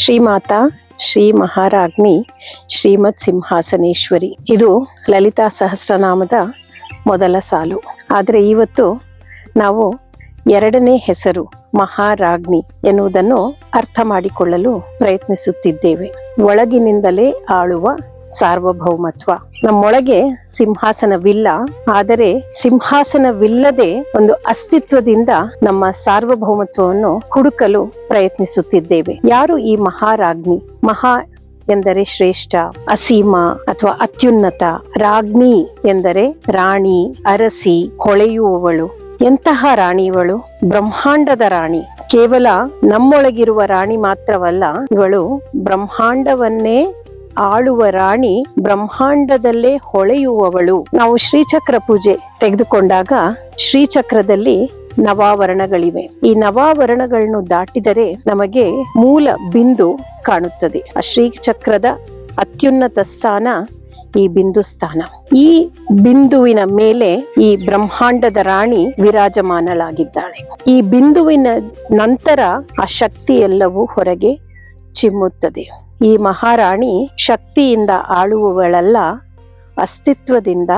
ಶ್ರೀಮಾತಾ ಶ್ರೀ ಮಹಾರಾಜ್ಞಿ ಶ್ರೀಮತ್ ಸಿಂಹಾಸನೇಶ್ವರಿ. ಇದು ಲಲಿತಾ ಸಹಸ್ರನಾಮದ ಮೊದಲ ಸಾಲು. ಆದರೆ ಇವತ್ತು ನಾವು ಎರಡನೇ ಹೆಸರು ಮಹಾರಾಜ್ಞಿ ಎನ್ನುವುದನ್ನು ಅರ್ಥ ಮಾಡಿಕೊಳ್ಳಲು ಪ್ರಯತ್ನಿಸುತ್ತಿದ್ದೇವೆ. ಒಳಗಿನಿಂದಲೇ ಆಳುವ ಸಾರ್ವಭೌಮತ್ವ. ನಮ್ಮೊಳಗೆ ಸಿಂಹಾಸನವಿಲ್ಲ, ಆದರೆ ಸಿಂಹಾಸನವಿಲ್ಲದೆ ಒಂದು ಅಸ್ತಿತ್ವದಿಂದ ನಮ್ಮ ಸಾರ್ವಭೌಮತ್ವವನ್ನು ಹುಡುಕಲು ಪ್ರಯತ್ನಿಸುತ್ತಿದ್ದೇವೆ. ಯಾರು ಈ ಮಹಾರಾಜ್ಞಿ? ಮಹಾ ಎಂದರೆ ಶ್ರೇಷ್ಠ, ಅಸೀಮ ಅಥವಾ ಅತ್ಯುನ್ನತ. ರಾಜ್ಞಿ ಎಂದರೆ ರಾಣಿ, ಅರಸಿ, ಹೊಳೆಯುವವಳು. ಎಂತಹ ರಾಣಿ ಇವಳು? ಬ್ರಹ್ಮಾಂಡದ ರಾಣಿ. ಕೇವಲ ನಮ್ಮೊಳಗಿರುವ ರಾಣಿ ಮಾತ್ರವಲ್ಲ, ಇವಳು ಬ್ರಹ್ಮಾಂಡವನ್ನೇ ಆಳುವ ರಾಣಿ, ಬ್ರಹ್ಮಾಂಡದಲ್ಲೇ ಹೊಳೆಯುವವಳು. ನಾವು ಶ್ರೀಚಕ್ರ ಪೂಜೆ ತೆಗೆದುಕೊಂಡಾಗ ಶ್ರೀಚಕ್ರದಲ್ಲಿ ನವಾವರಣಗಳಿವೆ. ಈ ನವಾವರಣಗಳನ್ನು ದಾಟಿದರೆ ನಮಗೆ ಮೂಲ ಬಿಂದು ಕಾಣುತ್ತದೆ. ಆ ಶ್ರೀಚಕ್ರದ ಅತ್ಯುನ್ನತ ಸ್ಥಾನ ಈ ಬಿಂದು ಸ್ಥಾನ. ಈ ಬಿಂದುವಿನ ಮೇಲೆ ಈ ಬ್ರಹ್ಮಾಂಡದ ರಾಣಿ ವಿರಾಜಮಾನಳಾಗಿದ್ದಾಳೆ. ಈ ಬಿಂದುವಿನ ನಂತರ ಆ ಶಕ್ತಿ ಎಲ್ಲವೂ ಹೊರಗೆ ಚಿಮ್ಮುತ್ತದೆ. ಈ ಮಹಾರಾಣಿ ಶಕ್ತಿಯಿಂದ ಆಳುವವಳಲ್ಲ, ಅಸ್ತಿತ್ವದಿಂದ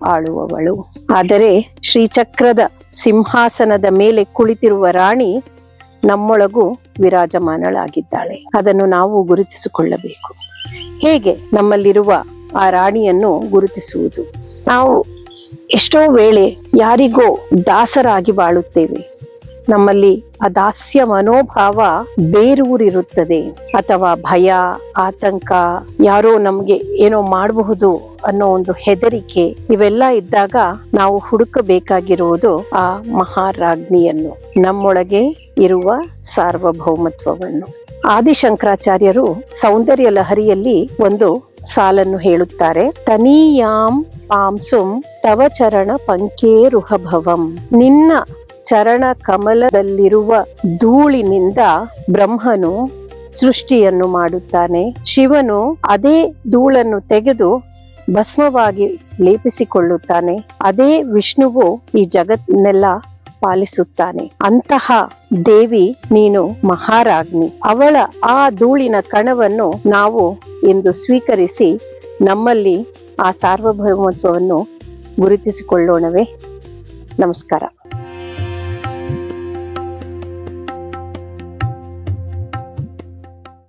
ಆಳುವವಳು. ಆದರೆ ಶ್ರೀಚಕ್ರದ ಸಿಂಹಾಸನದ ಮೇಲೆ ಕುಳಿತಿರುವ ರಾಣಿ ನಮ್ಮೊಳಗೂ ವಿರಾಜಮಾನಳಾಗಿದ್ದಾಳೆ. ಅದನ್ನು ನಾವು ಗುರುತಿಸಿಕೊಳ್ಳಬೇಕು. ಹೇಗೆ ನಮ್ಮಲ್ಲಿರುವ ಆ ರಾಣಿಯನ್ನು ಗುರುತಿಸುವುದು? ನಾವು ಎಷ್ಟೋ ವೇಳೆ ಯಾರಿಗೋ ದಾಸರಾಗಿ ಬಾಳುತ್ತೇವೆ. ನಮ್ಮಲ್ಲಿ ಆ ದಾಸ್ಯ ಮನೋಭಾವ ಬೇರೂರಿರುತ್ತದೆ, ಅಥವಾ ಭಯ, ಆತಂಕ, ಯಾರೋ ನಮ್ಗೆ ಏನೋ ಮಾಡಬಹುದು ಅನ್ನೋ ಒಂದು ಹೆದರಿಕೆ, ಇವೆಲ್ಲ ಇದ್ದಾಗ ನಾವು ಹುಡುಕಬೇಕಾಗಿರುವುದು ಆ ಮಹಾರಾಜ್ಞಿಯನ್ನು, ನಮ್ಮೊಳಗೆ ಇರುವ ಸಾರ್ವಭೌಮತ್ವವನ್ನು. ಆದಿಶಂಕರಾಚಾರ್ಯರು ಸೌಂದರ್ಯ ಲಹರಿಯಲ್ಲಿ ಒಂದು ಸಾಲನ್ನು ಹೇಳುತ್ತಾರೆ. ತನೀಯಾಂ ಪಾಂಸುಂ ತವ ಚರಣ ಪಂಕೇರುಹಭವಂ. ನಿನ್ನ ಚರಣ ಕಮಲದಲ್ಲಿರುವ ಧೂಳಿನಿಂದ ಬ್ರಹ್ಮನು ಸೃಷ್ಟಿಯನ್ನು ಮಾಡುತ್ತಾನೆ. ಶಿವನು ಅದೇ ಧೂಳನ್ನು ತೆಗೆದು ಭಸ್ಮವಾಗಿ ಲೇಪಿಸಿಕೊಳ್ಳುತ್ತಾನೆ. ಅದೇ ವಿಷ್ಣುವು ಈ ಜಗತ್ತನ್ನೆಲ್ಲ ಪಾಲಿಸುತ್ತಾನೆ. ಅಂತಹ ದೇವಿ ನೀನು ಮಹಾರಾಜ್ಞಿ. ಅವಳ ಆ ಧೂಳಿನ ಕಣವನ್ನು ನಾವು ಎಂದು ಸ್ವೀಕರಿಸಿ ನಮ್ಮಲ್ಲಿ ಆ ಸಾರ್ವಭೌಮತ್ವವನ್ನು ಗುರುತಿಸಿಕೊಳ್ಳೋಣವೇ? ನಮಸ್ಕಾರ.